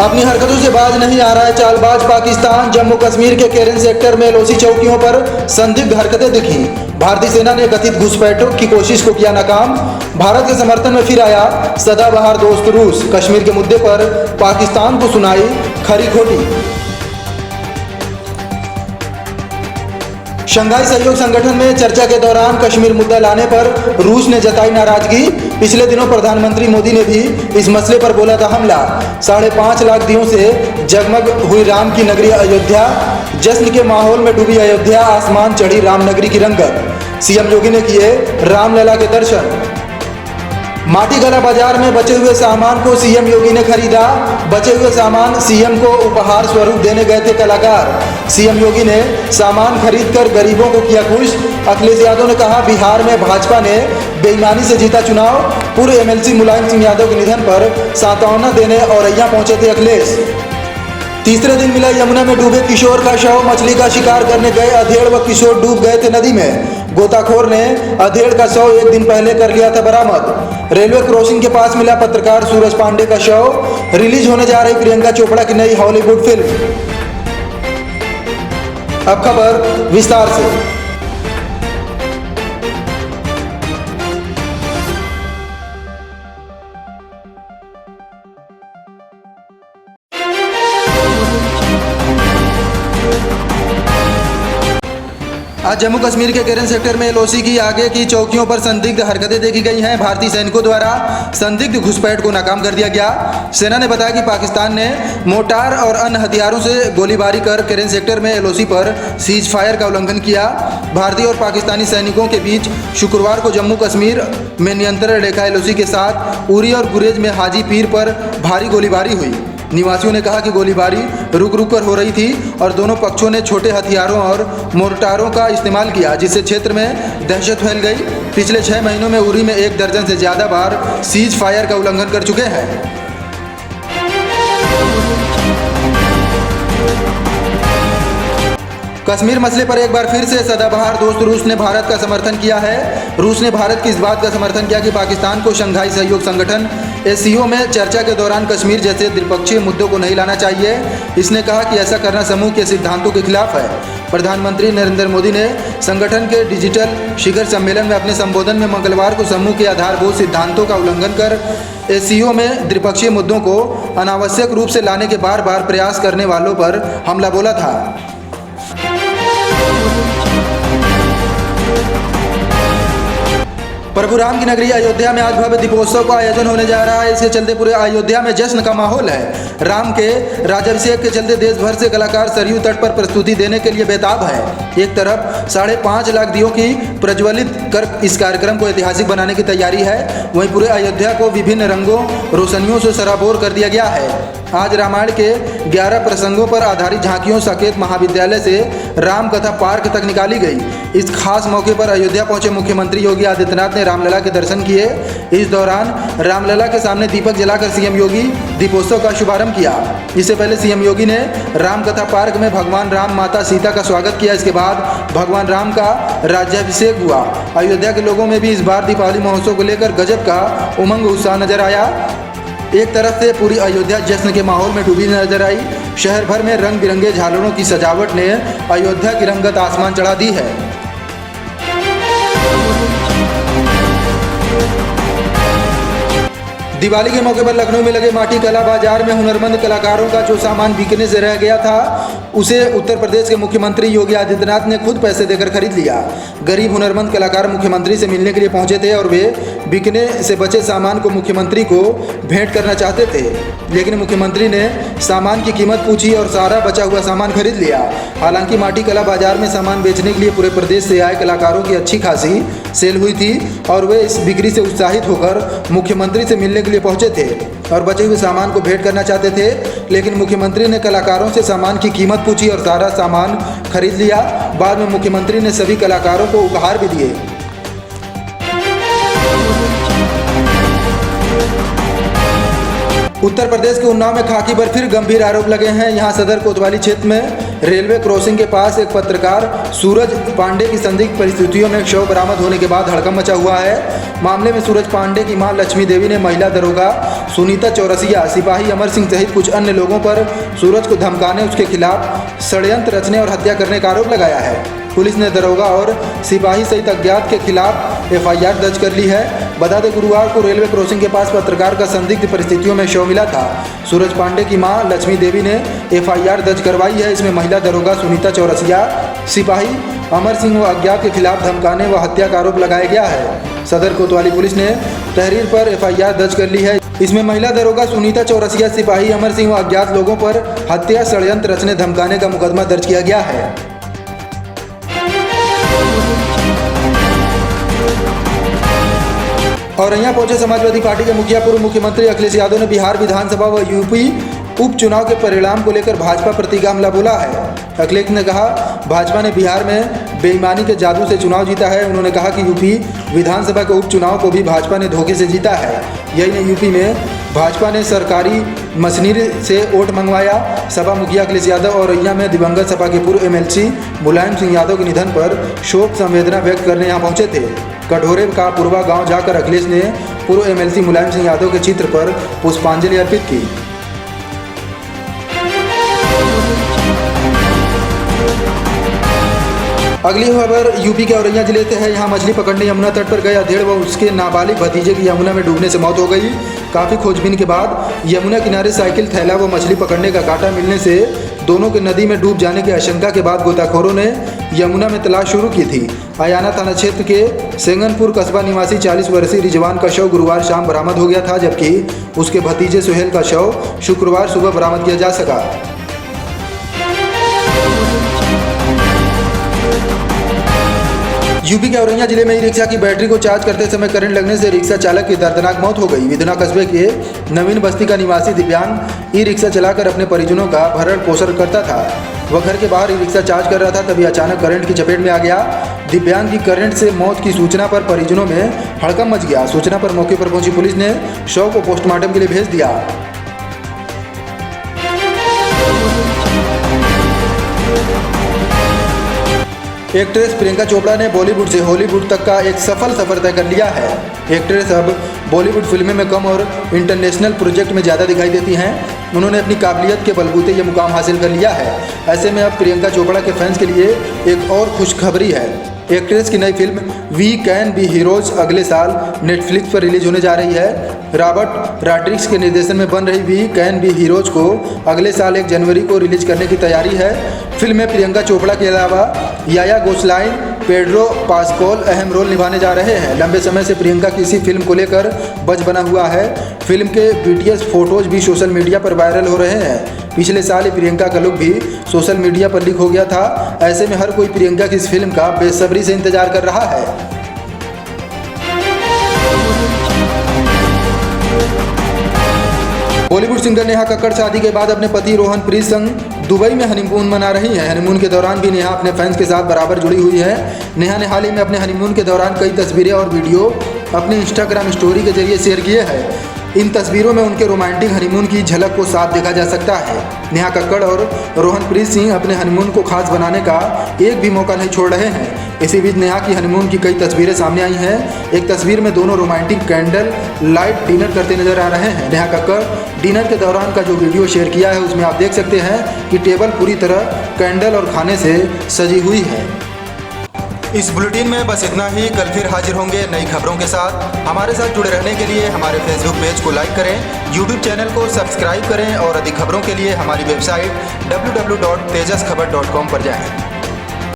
अपनी हरकतों से बाज नहीं आ रहा है चालबाज पाकिस्तान। जम्मू कश्मीर के केरन सेक्टर में LOC चौकियों पर संदिग्ध हरकतें दिखी। भारतीय सेना ने कथित घुसपैठ की कोशिश को किया नाकाम। भारत के समर्थन में फिर आया सदाबहार दोस्त रूस। कश्मीर के मुद्दे पर पाकिस्तान को सुनाई खरी खोटी। शंघाई सहयोग संगठन में चर्चा के दौरान कश्मीर मुद्दा लाने पर रूस ने जताई नाराजगी। पिछले दिनों प्रधानमंत्री मोदी ने भी इस मसले पर बोला था हमला। 5.5 लाख दियों से जगमग हुई राम की नगरी अयोध्या। जश्न के माहौल में डूबी अयोध्या, आसमान चढ़ी रामनगरी की रंगत। CM योगी ने किए रामलला के दर्शन। माटी गला बाजार में बचे हुए सामान को CM योगी ने खरीदा। बचे हुए सामान CM को उपहार स्वरूप देने गए थे कलाकार। CM योगी ने सामान खरीदकर गरीबों को किया खुश। अखिलेश यादव ने कहा बिहार में भाजपा ने बेईमानी से जीता चुनाव। पूर्व MLC मुलायम सिंह यादव के निधन पर सांत्वना देने औरैया पहुंचे थे अखिलेश। तीसरे दिन मिला यमुना में डूबे किशोर का शव। मछली का शिकार करने गए अधेड़ व किशोर डूब गए थे नदी में। गोताखोर ने अधेड़ का शव 1 दिन पहले कर लिया था बरामद। रेलवे क्रॉसिंग के पास मिला पत्रकार सूरज पांडे का शव। रिलीज होने जा रही प्रियंका चोपड़ा की नई हॉलीवुड फिल्म। अब खबर विस्तार से। आज जम्मू कश्मीर के केरन सेक्टर में LOC की आगे की चौकियों पर संदिग्ध हरकतें देखी गई हैं। भारतीय सैनिकों द्वारा संदिग्ध घुसपैठ को नाकाम कर दिया गया। सेना ने बताया कि पाकिस्तान ने मोर्टार और अन्य हथियारों से गोलीबारी कर केरन सेक्टर में LOC पर सीज फायर का उल्लंघन किया। भारतीय और पाकिस्तानी सैनिकों के बीच शुक्रवार को जम्मू कश्मीर में नियंत्रण रेखा LOC के साथ उरी और गुरेज में हाजी पीर पर भारी गोलीबारी हुई। निवासियों ने कहा कि गोलीबारी रुक रुक कर हो रही थी और दोनों पक्षों ने छोटे हथियारों और मोर्टारों का इस्तेमाल किया, जिससे क्षेत्र में दहशत फैल गई। पिछले 6 महीनों में उरी में 1 दर्जन से ज़्यादा बार सीज फायर का उल्लंघन कर चुके हैं। कश्मीर मसले पर एक बार फिर से सदाबहार दोस्त रूस ने भारत का समर्थन किया है। रूस ने भारत की इस बात का समर्थन किया कि पाकिस्तान को शंघाई सहयोग संगठन SCO में चर्चा के दौरान कश्मीर जैसे द्विपक्षीय मुद्दों को नहीं लाना चाहिए। इसने कहा कि ऐसा करना समूह के सिद्धांतों के खिलाफ है। प्रधानमंत्री नरेंद्र मोदी ने संगठन के डिजिटल शिखर सम्मेलन में अपने संबोधन में मंगलवार को समूह के आधारभूत सिद्धांतों का उल्लंघन कर SCO में द्विपक्षीय मुद्दों को अनावश्यक रूप से लाने के बार बार प्रयास करने वालों पर हमला बोला था। प्रभु राम की नगरी अयोध्या में आज भव्य दीपोत्सव का आयोजन होने जा रहा है। इसके चलते पूरे अयोध्या में जश्न का माहौल है। राम के राज्याभिषेक के चलते देश भर से कलाकार सरयू तट पर प्रस्तुति देने के लिए बेताब है। एक तरफ 5.5 लाख दियों की प्रज्वलित कर इस कार्यक्रम को ऐतिहासिक बनाने की तैयारी है, वहीं पूरे अयोध्या को विभिन्न रंगों रोशनियों से सराबोर कर दिया गया है। आज रामायण के 11 प्रसंगों पर आधारित झांकियों साकेत महाविद्यालय से राम कथा पार्क तक निकाली गई। इस खास मौके पर अयोध्या पहुंचे मुख्यमंत्री योगी आदित्यनाथ ने रामलला के दर्शन किए। इस दौरान रामलला के सामने दीपक जलाकर CM योगी दीपोत्सव का शुभारंभ किया। इससे पहले CM योगी ने राम कथा पार्क में भगवान राम, माता सीता का स्वागत किया। इसके बाद भगवान राम का राज्याभिषेक हुआ। अयोध्या के लोगों में भी इस बार दीपावली महोत्सव को लेकर गजब का उमंग उत्साह नजर आया। एक तरफ से पूरी अयोध्या जश्न के माहौल में डूबी नजर आई। शहर भर में रंग बिरंगे झालरों की सजावट ने अयोध्या की रंगत आसमान चढ़ा दी है। दिवाली के मौके पर लखनऊ में लगे माटी कला बाजार में हुनरमंद कलाकारों का जो सामान बिकने से रह गया था, उसे उत्तर प्रदेश के मुख्यमंत्री योगी आदित्यनाथ ने खुद पैसे देकर खरीद लिया। गरीब हुनरमंद कलाकार मुख्यमंत्री से मिलने के लिए पहुंचे थे और वे बिकने से बचे सामान को मुख्यमंत्री को भेंट करना चाहते थे, लेकिन मुख्यमंत्री ने सामान की कीमत पूछी और सारा बचा हुआ सामान खरीद लिया। हालांकि माटी कला बाजार में सामान बेचने के लिए पूरे प्रदेश से आए कलाकारों की अच्छी खासी सेल हुई थी और वे इस बिक्री से उत्साहित होकर मुख्यमंत्री से मिलने के लिए पहुंचे थे और बचे हुए सामान को भेंट करना चाहते थे, लेकिन मुख्यमंत्री ने कलाकारों से सामान की कीमत पूछी और सारा सामान खरीद लिया। बाद में मुख्यमंत्री ने सभी कलाकारों को उपहार भी दिए। उत्तर प्रदेश के उन्नाव में खाकी पर फिर गंभीर आरोप लगे हैं। यहां सदर कोतवाली क्षेत्र में रेलवे क्रॉसिंग के पास एक पत्रकार सूरज पांडे की संदिग्ध परिस्थितियों में शव बरामद होने के बाद हड़कंप मचा हुआ है। मामले में सूरज पांडे की मां लक्ष्मी देवी ने महिला दरोगा सुनीता चौरसिया, सिपाही अमर सिंह सहित कुछ अन्य लोगों पर सूरज को धमकाने, उसके खिलाफ षड्यंत्र रचने और हत्या करने का आरोप लगाया है। पुलिस ने दरोगा और सिपाही सहित अज्ञात के खिलाफ एफआईआर दर्ज कर ली है। बता दें, गुरुवार को रेलवे क्रॉसिंग के पास पत्रकार का संदिग्ध परिस्थितियों में शव मिला था। सूरज पांडे की मां लक्ष्मी देवी ने एफआईआर दर्ज करवाई है। इसमें महिला दरोगा सुनीता चौरसिया, सिपाही अमर सिंह व अज्ञात के खिलाफ धमकाने व हत्या का आरोप लगाया गया है। सदर कोतवाली पुलिस ने तहरीर पर एफआईआर दर्ज कर ली है। इसमें महिला दरोगा सुनीता चौरसिया, सिपाही अमर सिंह व अज्ञात लोगों पर हत्या, षड्यंत्र रचने, धमकाने का मुकदमा दर्ज किया गया है। और यहाँ पहुंचे समाजवादी पार्टी के मुखिया पूर्व मुख्यमंत्री अखिलेश यादव ने बिहार विधानसभा व यूपी उपचुनाव के परिणाम को लेकर भाजपा प्रति हमला बोला है। अखिलेश ने कहा, भाजपा ने बिहार में बेईमानी के जादू से चुनाव जीता है। उन्होंने कहा कि यूपी विधानसभा के उपचुनाव को भी भाजपा ने धोखे से जीता है। यही नहीं, यूपी में भाजपा ने सरकारी मशीनरी से वोट मंगवाया। सपा मुखिया अखिलेश यादव और औरैया में दिवंगत सपा के पूर्व एमएलसी मुलायम सिंह यादव के निधन पर शोक संवेदना व्यक्त करने यहाँ पहुंचे थे। कटोरे का पुरवा गांव जाकर अखिलेश ने पूर्व एमएलसी मुलायम सिंह यादव के चित्र पर पुष्पांजलि अर्पित की। अगली खबर यूपी के औरैया जिले से है। यहाँ मछली पकड़ने यमुना तट पर गए अधेड़ व उसके नाबालिग भतीजे की यमुना में डूबने से मौत हो गई। काफ़ी खोजबीन के बाद यमुना किनारे साइकिल, थैला व मछली पकड़ने का कांटा मिलने से दोनों के नदी में डूब जाने की आशंका के बाद गोताखोरों ने यमुना में तलाश शुरू की थी। अयाना थाना क्षेत्र के सेंगनपुर कस्बा निवासी 40 वर्षीय रिजवान का शव गुरुवार शाम बरामद हो गया था, जबकि उसके भतीजे सुहेल का शव शुक्रवार सुबह बरामद किया जा सका। यूपी के औरैया जिले में ई रिक्शा की बैटरी को चार्ज करते समय करंट लगने से रिक्शा चालक की दर्दनाक मौत हो गई। विधना कस्बे के नवीन बस्ती का निवासी दिव्यांग ई रिक्शा चलाकर अपने परिजनों का भरण पोषण करता था। वह घर के बाहर ई रिक्शा चार्ज कर रहा था, तभी अचानक करंट की चपेट में आ गया। दिव्यांग की करंट से मौत की सूचना पर परिजनों में हड़कंप मच गया। सूचना पर मौके पर पहुंची पुलिस ने शव को पोस्टमार्टम के लिए भेज दिया। एक्ट्रेस प्रियंका चोपड़ा ने बॉलीवुड से हॉलीवुड तक का एक सफल सफर तय कर लिया है। एक्ट्रेस अब बॉलीवुड फिल्में में कम और इंटरनेशनल प्रोजेक्ट में ज़्यादा दिखाई देती हैं। उन्होंने अपनी काबिलियत के बलबूते ये मुकाम हासिल कर लिया है। ऐसे में अब प्रियंका चोपड़ा के फैंस के लिए एक और खुशखबरी है। एक्ट्रेस की नई film we can be heroes अगले साल नेटफ्लिक्स पर रिलीज होने जा रही है। रॉबर्ट रॉड्रिग्स के निर्देशन में बन रही वी कैन बी हीरोज को अगले साल 1 जनवरी को रिलीज करने की तैयारी है। फिल्म में प्रियंका चोपड़ा के अलावा याया गोसलाइन, पेड्रो पास्कोल अहम रोल निभाने जा रहे हैं। लंबे समय से प्रियंका की इसी फिल्म को लेकर बज़ बना हुआ है। फिल्म के बीटीएस फोटोज भी सोशल मीडिया पर वायरल हो रहे हैं। पिछले साल ही प्रियंका का लुक भी सोशल मीडिया पर लीक हो गया था। ऐसे में हर कोई प्रियंका की इस फिल्म का बेसब्री से इंतजार कर रहा है। बॉलीवुड सिंगर नेहा कक्कड़ शादी के बाद अपने पति रोहन प्रीत संग दुबई में हनीमून मना रही हैं। हनीमून के दौरान भी नेहा अपने फैंस के साथ बराबर जुड़ी हुई है। नेहा ने हाल ही में अपने हनीमून के दौरान कई तस्वीरें और वीडियो अपने इंस्टाग्राम स्टोरी के जरिए शेयर किए हैं। इन तस्वीरों में उनके रोमांटिक हनीमून की झलक को साफ देखा जा सकता है। नेहा कक्कड़ और रोहन प्रीत सिंह अपने हनीमून को खास बनाने का एक भी मौका नहीं छोड़ रहे हैं। इसी बीच नेहा की हनीमून की कई तस्वीरें सामने आई हैं। एक तस्वीर में दोनों रोमांटिक कैंडल लाइट डिनर करते नजर आ रहे हैं। नेहा कक्कड़ डिनर के दौरान का जो वीडियो शेयर किया है उसमें आप देख सकते हैं कि टेबल पूरी तरह कैंडल और खाने से सजी हुई है। इस बुलेटिन में बस इतना ही। कल फिर हाजिर होंगे नई खबरों के साथ। हमारे साथ जुड़े रहने के लिए हमारे फेसबुक पेज को लाइक करें, यूट्यूब चैनल को सब्सक्राइब करें और अधिक खबरों के लिए हमारी वेबसाइट www.tejaskhbar.com पर जाएं।